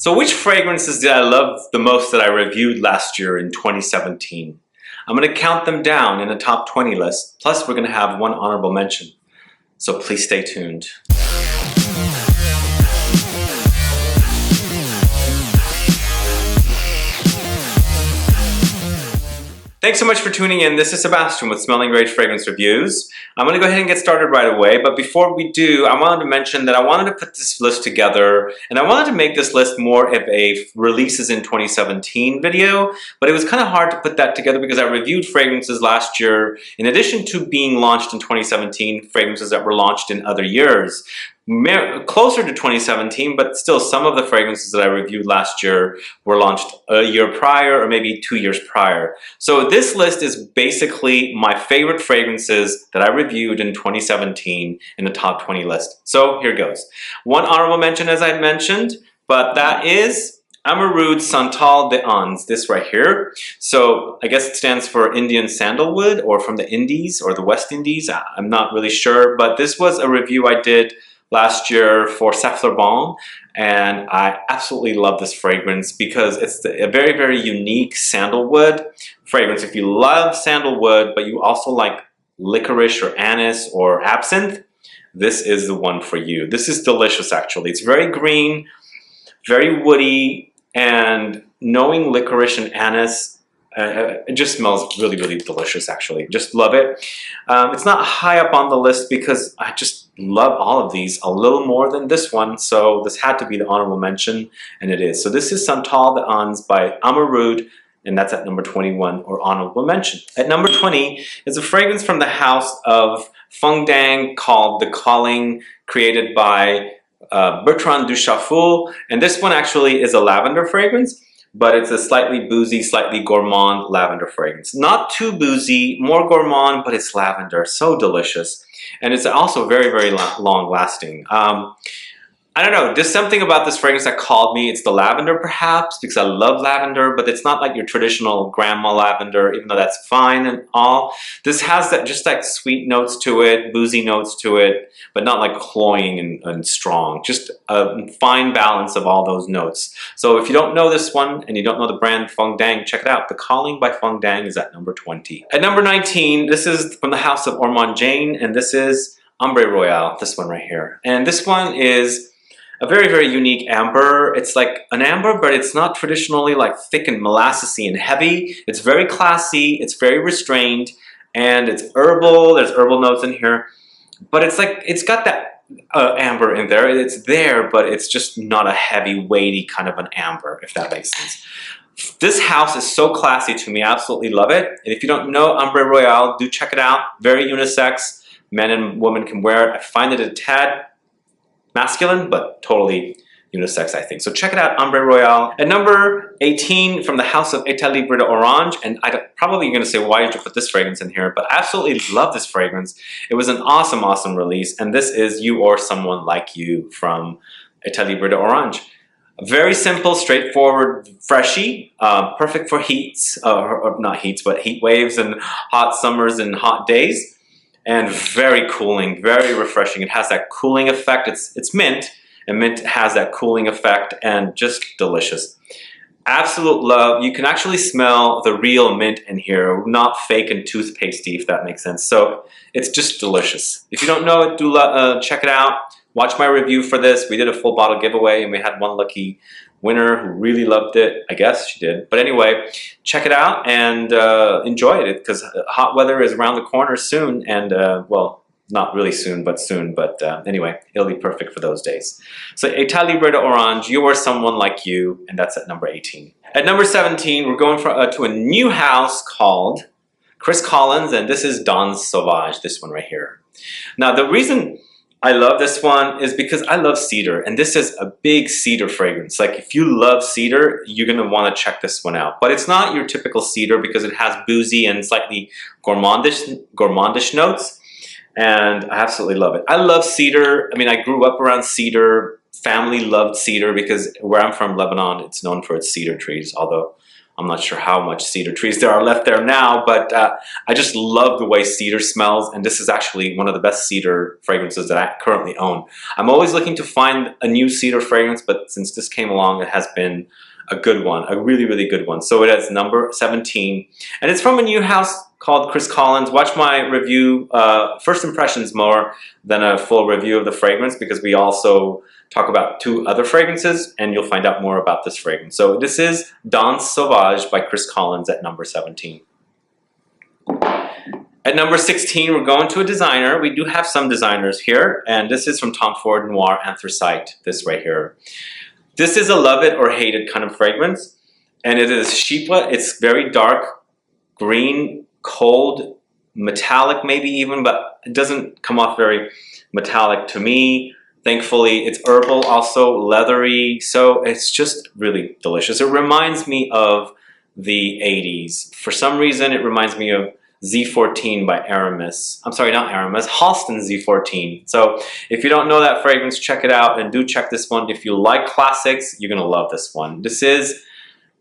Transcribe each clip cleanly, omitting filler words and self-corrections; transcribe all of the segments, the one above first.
So which fragrances did I love the most that I reviewed last year in 2017? I'm going to count them down in a top 20 list, plus we're going to have one honorable mention. So please stay tuned. Thanks so much for tuning in. This is Sebastian with Smelling Great Fragrance Reviews. I'm going to go ahead and get started right away, but before we do, I wanted to mention that I wanted to put this list together, and I wanted to make this list more of a releases in 2017 video, but it was kind of hard to put that together because I reviewed fragrances last year, in addition to being launched in 2017, fragrances that were launched in other years. Closer to 2017, but still some of the fragrances that I reviewed last year were launched a year prior or maybe 2 years prior. So this list is basically my favorite fragrances that I reviewed in 2017 in the top 20 list. So here goes. One honorable mention, as I mentioned, but that is Amarud Santal de Ans, this right here. So I guess it stands for Indian sandalwood, or from the Indies or the West Indies. I'm not really sure, but this was a review I did last year for Sauvage, and I absolutely love this fragrance because it's a very, very unique sandalwood fragrance. If you love sandalwood, but you also like licorice or anise or absinthe, this is the one for you. This is delicious, actually. It's very green, very woody, and knowing licorice and anise, it just smells really, really delicious, actually. Just love it. It's not high up on the list because I just love all of these a little more than this one, so this had to be the honorable mention, and it is. So this is Santal de Ans by Amarud, and that's at number 21, or honorable mention. At number 20 is a fragrance from the house of Feng Dang called The Calling, created by Bertrand Duchaffoul, and this one actually is a lavender fragrance, but it's a slightly boozy, slightly gourmand lavender fragrance. Not too boozy, more gourmand, but it's lavender, so delicious. And it's also very, very long lasting. I don't know, there's something about this fragrance that called me. It's the lavender perhaps, because I love lavender, but it's not like your traditional grandma lavender, even though that's fine and all. This has that just like sweet notes to it, boozy notes to it, but not like cloying and strong. Just a fine balance of all those notes. So if you don't know this one and you don't know the brand Feng Dang, check it out. The Calling by Feng Dang is at number 20. At number 19, this is from the house of Ormond Jane, and this is Ambre Royale, this one right here. And this one is a very, very unique amber. It's like an amber, but it's not traditionally like thick and molassesy and heavy. It's very classy, it's very restrained, and it's herbal. There's herbal notes in here, but it's like, it's got that amber in there. It's there, but it's just not a heavy, weighty kind of an amber, if that makes sense. This house is so classy to me. I absolutely love it. And if you don't know Ambre Royale, do check it out. Very unisex. Men and women can wear it. I find it a tad masculine, but totally unisex, I think. So check it out, Ambre Royale. At number 18, from the house of État Libre d'Orange, and I'm probably going to say, why did you put this fragrance in here? But I absolutely love this fragrance. It was an awesome, awesome release, and this is You or Someone Like You from État Libre d'Orange. Very simple, straightforward, freshy, perfect for heats, or not heats, but heat waves and hot summers and hot days. And very cooling, very refreshing. It has that cooling effect. It's mint, and mint has that cooling effect, and just delicious. Absolute love. You can actually smell the real mint in here, not fake and toothpastey, if that makes sense. So it's just delicious. If you don't know it, do check it out. Watch my review for this. We did a full bottle giveaway, and we had one lucky winner who really loved it. I guess she did. But anyway, check it out and enjoy it, because hot weather is around the corner soon, and well, not really soon, but soon. But anyway, it'll be perfect for those days. So État Libre d'Orange, You or Someone Like You, and that's at number 18. At number 17, we're going to a new house called Chris Collins, and this is Dans Sauvage, this one right here. Now, the reason I love this one is because I love cedar, and this is a big cedar fragrance. Like, if you love cedar, you're gonna want to check this one out. But it's not your typical cedar because it has boozy and slightly gourmandish notes, and I absolutely love it. I love cedar. I mean, I grew up around cedar. Family loved cedar because where I'm from, Lebanon, it's known for its cedar trees, although I'm not sure how much cedar trees there are left there now, but I just love the way cedar smells, and this is actually one of the best cedar fragrances that I currently own. I'm always looking to find a new cedar fragrance, but since this came along, it has been a good one, a really, really good one. So it has number 17, and it's from a new house called Chris Collins. Watch my review, first impressions more than a full review of the fragrance, because we also talk about 2 other fragrances, and you'll find out more about this fragrance. So this is Danse Sauvage by Chris Collins at number 17. At number 16, we're going to a designer. We do have some designers here, and this is from Tom Ford Noir Anthracite, this right here. This is a love it or hate it kind of fragrance, and it is Chypre. It's very dark, green, cold, metallic maybe even, but it doesn't come off very metallic to me. Thankfully, it's herbal, also leathery, so it's just really delicious. It reminds me of the 80s. For some reason, it reminds me of Z14 by Aramis. I'm sorry, not Aramis, Halston Z14. So if you don't know that fragrance, check it out, and do check this one. If you like classics, you're gonna love this one. This is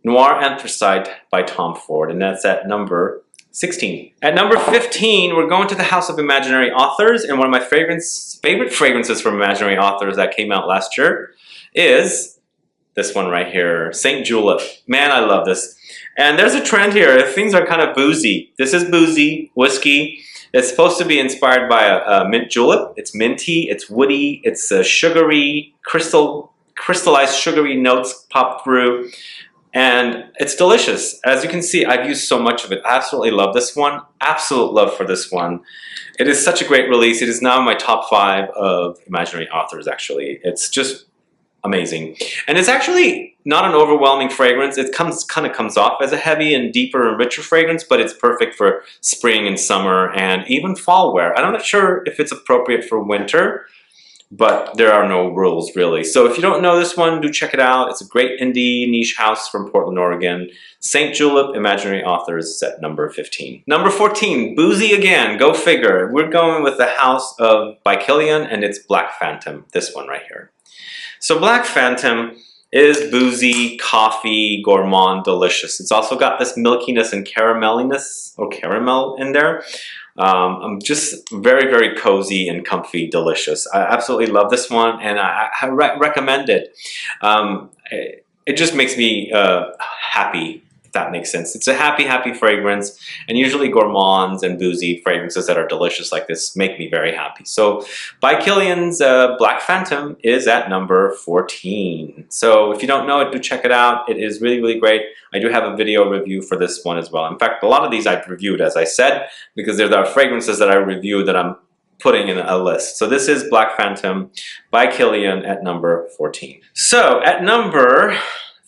Noir Anthracite by Tom Ford, and that's at number 16. At number 15, we're going to the House of Imaginary Authors, and one of my favorite fragrances from Imaginary Authors that came out last year is this one right here, St. Julep. Man, I love this. And there's a trend here. Things are kind of boozy. This is boozy, whiskey. It's supposed to be inspired by a mint julep. It's minty, it's woody, it's sugary, crystallized sugary notes pop through. And it's delicious. As you can see, I've used so much of it. I absolutely love this one. Absolute love for this one. It is such a great release. It is now in my top 5 of Imaginary Authors, actually. It's just amazing. And it's actually not an overwhelming fragrance. It kind of comes off as a heavy and deeper and richer fragrance, but it's perfect for spring and summer and even fall wear. I'm not sure if it's appropriate for winter, but there are no rules really. So if you don't know this one, do check it out. It's a great indie niche house from Portland, Oregon. St. Julep, Imaginary Authors at number 15. Number 14, boozy again, go figure. We're going with the house of by Kilian, and it's Black Phantom, this one right here. So Black Phantom is boozy, coffee, gourmand, delicious. It's also got this milkiness and carameliness, or caramel in there. Just very, very cozy and comfy, delicious. I absolutely love this one, and I recommend it. It just makes me happy, if that makes sense. It's a happy, happy fragrance, and usually gourmands and boozy fragrances that are delicious like this make me very happy. So by Kilian's Black Phantom is at number 14. So if you don't know it, do check it out. It is really, really great. I do have a video review for this one as well. In fact, a lot of these I've reviewed, as I said, because there are fragrances that I review that I'm putting in a list. So this is Black Phantom by Kilian at number 14. So at number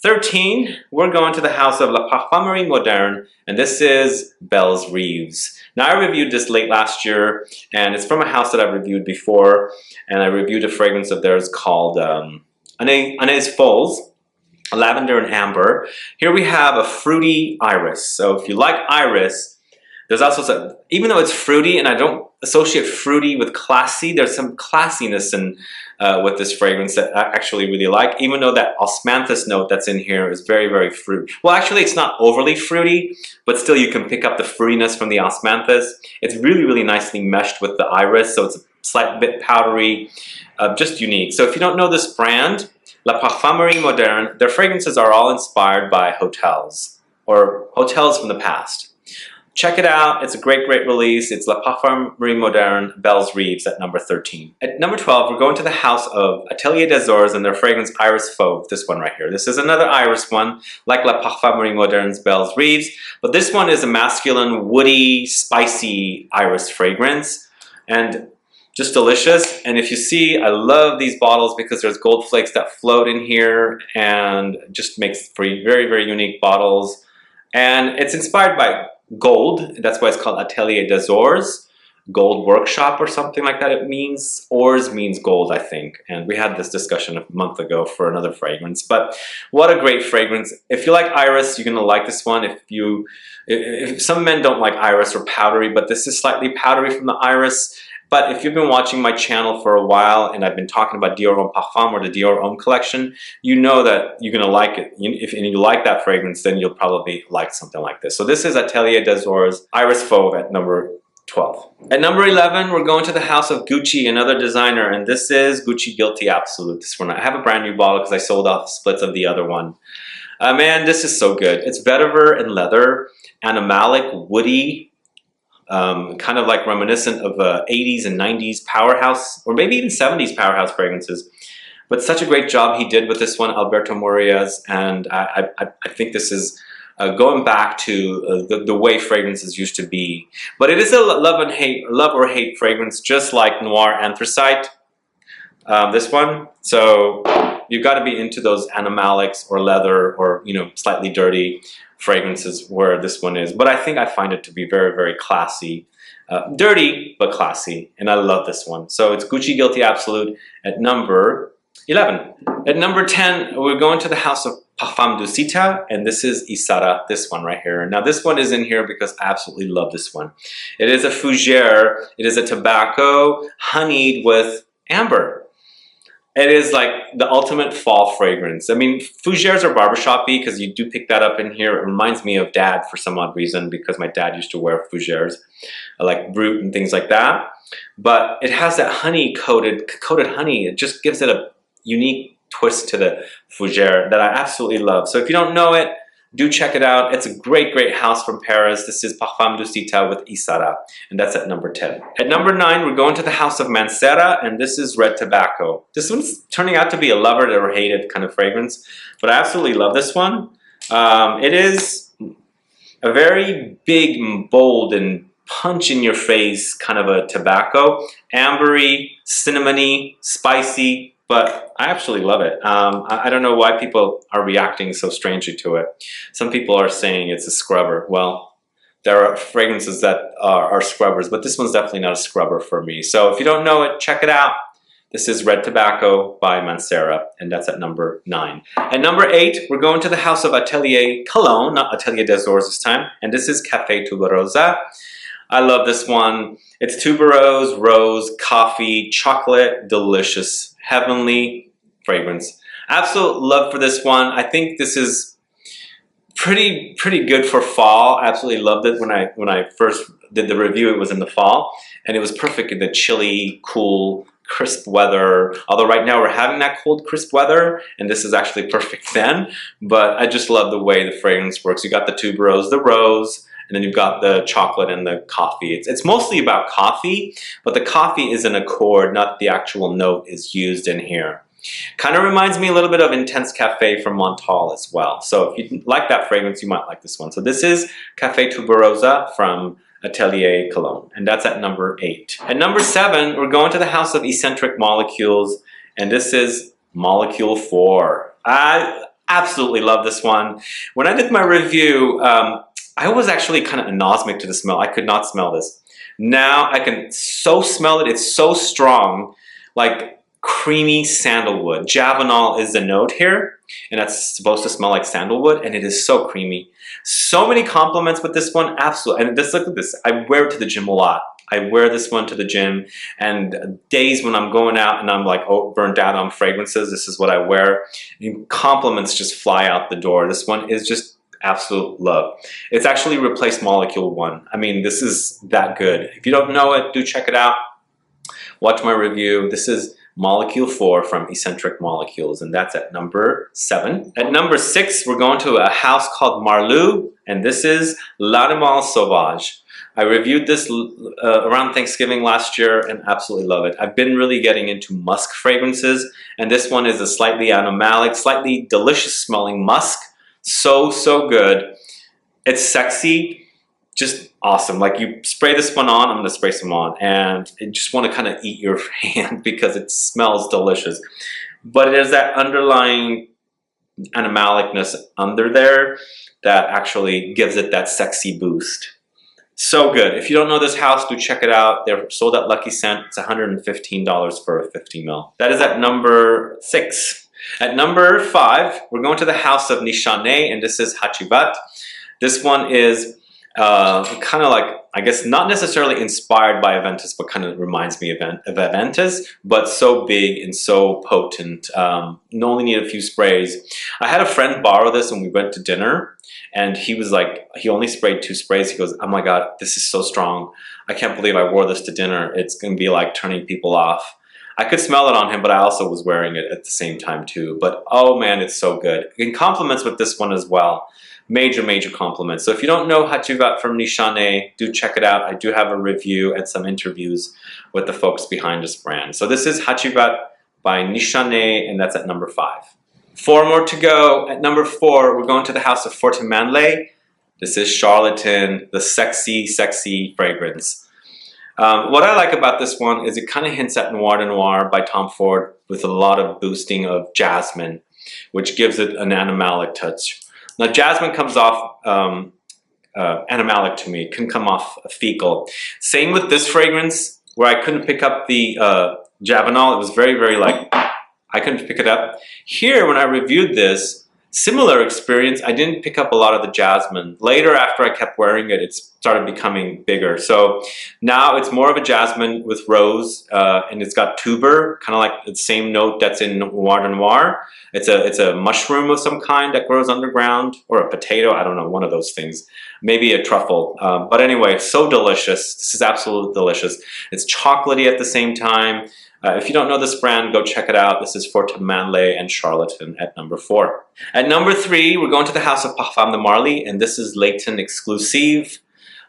13, we're going to the house of La Parfumerie Moderne, and this is Belles Reeves. Now, I reviewed this late last year, and it's from a house that I've reviewed before, and I reviewed a fragrance of theirs called Anais Foles, lavender and amber. Here we have a fruity iris. So if you like iris, there's also some, even though it's fruity, and I don't associate fruity with classy, there's some classiness in with this fragrance that I actually really like, even though that osmanthus note that's in here is very, very fruit. Well, actually, it's not overly fruity, but still you can pick up the fruitiness from the osmanthus. It's really, really nicely meshed with the iris, so it's a slight bit powdery, just unique. So if you don't know this brand, La Parfumerie Moderne, their fragrances are all inspired by hotels, or hotels from the past. Check it out. It's a great, great release. It's La Parfumerie Moderne, Belles Reeves at number 13. At number 12, we're going to the house of Atelier des Ors and their fragrance Iris Fauve, this one right here. This is another iris one, like La Parfumerie Moderne's Belles Reeves, but this one is a masculine, woody, spicy iris fragrance, and just delicious. And if you see, I love these bottles because there's gold flakes that float in here, and just makes for very, very unique bottles. And it's inspired by gold. That's why it's called Atelier des Ors, gold workshop or something like that. It means, ors means gold, I think. And we had this discussion a month ago for another fragrance. But what a great fragrance. If you like iris, you're gonna like this one. If some men don't like iris or powdery, but this is slightly powdery from the iris. But if you've been watching my channel for a while and I've been talking about Dior Homme Parfum or the Dior Homme collection, you know that you're going to like it. If you like that fragrance, then you'll probably like something like this. So this is Atelier des Ors Iris Fauve at number 12. At number 11, we're going to the house of Gucci, another designer, and this is Gucci Guilty Absolute. This one, I have a brand new bottle because I sold off splits of the other one. Man, this is so good. It's vetiver and leather, animalic, woody, kind of like reminiscent of 80s and 90s powerhouse, or maybe even 70s powerhouse fragrances. But such a great job he did with this one, Alberto Morillas, and I think this is going back to the way fragrances used to be. But it is a love or hate fragrance, just like Noir Anthracite, this one. So you've got to be into those animalics or leather or, you know, slightly dirty fragrances where this one is. But I think I find it to be very, very classy. Dirty, but classy. And I love this one. So it's Gucci Guilty Absolute at number 11. At number 10, we're going to the house of Parfum du Cita, and this is Isara, this one right here. Now this one is in here because I absolutely love this one. It is a fougere. It is a tobacco honeyed with amber. It is like the ultimate fall fragrance. I mean, fougères are barbershop-y because you do pick that up in here. It reminds me of Dad for some odd reason because my dad used to wear fougères, like Brut and things like that. But it has that coated honey. It just gives it a unique twist to the fougère that I absolutely love. So if you don't know it, do check it out. It's a great, great house from Paris. This is Parfum du Cita with Isara, and that's at number 10. At number 9, we're going to the house of Mancera, and this is Red Tobacco. This one's turning out to be a lover or hated kind of fragrance, but I absolutely love this one. It is a very big, bold, and punch-in-your-face kind of a tobacco. Ambery, cinnamony, spicy, but I absolutely love it. I don't know why people are reacting so strangely to it. Some people are saying it's a scrubber. Well, there are fragrances that are scrubbers, but this one's definitely not a scrubber for me. So if you don't know it, check it out. This is Red Tobacco by Mancera, and that's at number 9. At number 8, we're going to the house of Atelier Cologne, not Atelier des Ors this time, and this is Café Tuberosa. I love this one. It's tuberose, rose, coffee, chocolate, delicious, heavenly fragrance. Absolute love for this one. I think this is pretty good for fall. Absolutely loved it when I first did the review. It was in the fall, and it was perfect in the chilly, cool, crisp weather. Although right now we're having that cold, crisp weather, and this is actually perfect then. But I just love the way the fragrance works. You got the tuberose, the rose, and then you've got the chocolate and the coffee. It's mostly about coffee, but the coffee is an accord, not the actual note is used in here. Kind of reminds me a little bit of Intense Cafe from Montal as well. So if you like that fragrance, you might like this one. So this is Café Tuberosa from Atelier Cologne, and that's at number 8. At number 7, we're going to the house of Eccentric Molecules, and this is Molecule 4. I absolutely love this one. When I did my review, I was actually kind of anosmic to the smell. I could not smell this. Now I can so smell it. It's so strong, like creamy sandalwood. Javanol is the note here, and that's supposed to smell like sandalwood, and it is so creamy. So many compliments with this one, absolutely. And just look at this. I wear it to the gym a lot. I wear this one to the gym, and days when I'm going out and I'm like burnt out on fragrances, this is what I wear. And compliments just fly out the door. This one is just absolute love. It's actually replaced Molecule 1. I mean, this is that good. If you don't know it, do check it out. Watch my review. This is Molecule 4 from Eccentric Molecules, and that's at number 7. At number 6, we're going to a house called Marlou, and this is L'Animal Sauvage. I reviewed this around Thanksgiving last year and absolutely love it. I've been really getting into musk fragrances, and this one is a slightly animalic, slightly delicious smelling musk. So good. It's sexy, just awesome. Like you spray this one on, I'm gonna spray some on, and you just want to kind of eat your hand because it smells delicious. But it is that underlying animalicness under there that actually gives it that sexy boost. So good. If you don't know this house, do check it out. They're sold at Lucky Scent. It's $115 for a 50 ml. That is at number 6. At number 5, we're going to the house of Nishané, and this is Hachivat. This one is kind of like, I guess not necessarily inspired by Aventus, but kind of reminds me of Aventus, but so big and so potent. You only need a few sprays. I had a friend borrow this when we went to dinner, and he was like, he only sprayed 2 sprays. He goes, oh my God, this is so strong. I can't believe I wore this to dinner. It's going to be like turning people off. I could smell it on him, but I also was wearing it at the same time too. But oh man, it's so good. It complements with this one as well. Major, major compliments. So if you don't know Hachivat from Nishane, do check it out. I do have a review and some interviews with the folks behind this brand. So this is Hachivat by Nishane, and that's at number 5. 4 more to go. At number 4, we're going to the house of Fortemanle. This is Charlatan, the sexy, sexy fragrance. What I like about this one is it kind of hints at Noir de Noir by Tom Ford with a lot of boosting of jasmine, which gives it an animalic touch. Now, jasmine comes off animalic to me. It can come off fecal. Same with this fragrance, where I couldn't pick up the Javanol. It was very, very like, I couldn't pick it up. Here, when I reviewed this, similar experience, I didn't pick up a lot of the jasmine. Later, after I kept wearing it, it started becoming bigger. So now it's more of a jasmine with rose, and it's got tuber, kind of like the same note that's in Noir de Noir. It's a mushroom of some kind that grows underground, or a potato, I don't know, one of those things. Maybe a truffle. But anyway, so delicious. This is absolutely delicious. It's chocolatey at the same time. If you don't know this brand, go check it out. This is Fortemanle and Charlatan at number 4. At number 3, we're going to the house of Parfums de Marly, and this is Layton Exclusive.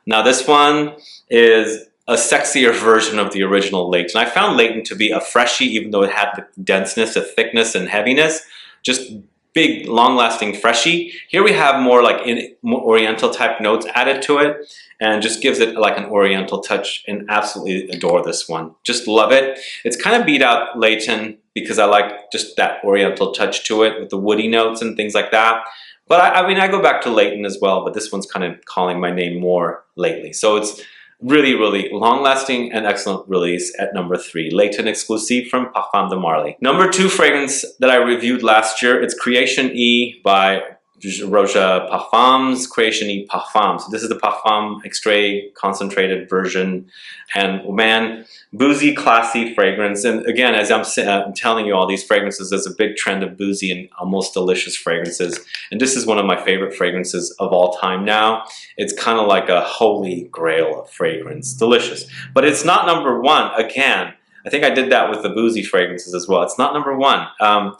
Now this one is a sexier version of the original Layton. I found Layton to be a freshie, even though it had the denseness, the thickness, and heaviness. Just big, long-lasting freshie. Here we have more like more oriental type notes added to it, and just gives it like an oriental touch, and absolutely adore this one. Just love it. It's kind of beat out Layton because I like just that oriental touch to it with the woody notes and things like that. But I mean, I go back to Layton as well, but this one's kind of calling my name more lately. So it's really, really long-lasting and excellent release at number 3. Layton Exclusive from Parfums de Marly. Number 2 fragrance that I reviewed last year, it's Creation E by Roja Parfums, Creation E Parfums. So this is the Parfum Extrait concentrated version, and man, boozy, classy fragrance. And again, as I'm telling you all these fragrances, there's a big trend of boozy and almost delicious fragrances. And this is one of my favorite fragrances of all time now. It's kind of like a holy grail of fragrance. Delicious. But it's not number 1. Again, I think I did that with the boozy fragrances as well. It's not number 1.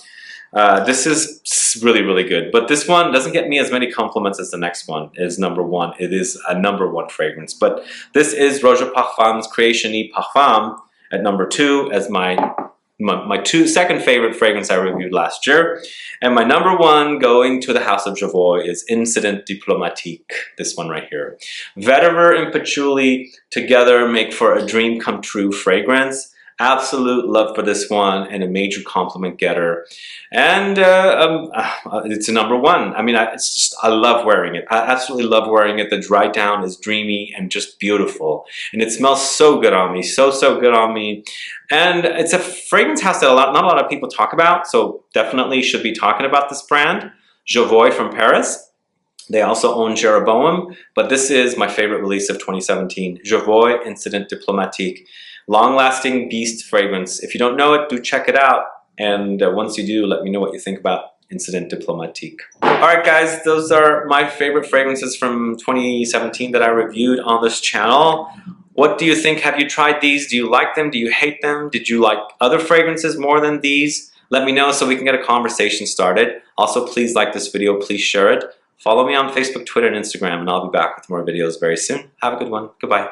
This is really, really good. But this one doesn't get me as many compliments as the next one is number 1. It is a number 1 fragrance. But this is Roja Parfums Creation E Parfum at number 2 as my second favorite fragrance I reviewed last year. And my number 1 going to the house of Jovoy is Incident Diplomatique. This one right here. Vetiver and patchouli together make for a dream come true fragrance. Absolute love for this one, and a major compliment getter. And it's a number 1. I mean, I love wearing it. I absolutely love wearing it. The dry down is dreamy and just beautiful. And it smells so good on me, so good on me. And it's a fragrance house that not a lot of people talk about, so definitely should be talking about this brand. Jovoy from Paris. They also own Jeroboam, but this is my favorite release of 2017. Jovoy Incident Diplomatique. Long-lasting beast fragrance. If you don't know it, do check it out. And once you do, let me know what you think about Incident Diplomatique. Alright guys, those are my favorite fragrances from 2017 that I reviewed on this channel. What do you think? Have you tried these? Do you like them? Do you hate them? Did you like other fragrances more than these? Let me know so we can get a conversation started. Also, please like this video. Please share it. Follow me on Facebook, Twitter, and Instagram, and I'll be back with more videos very soon. Have a good one. Goodbye.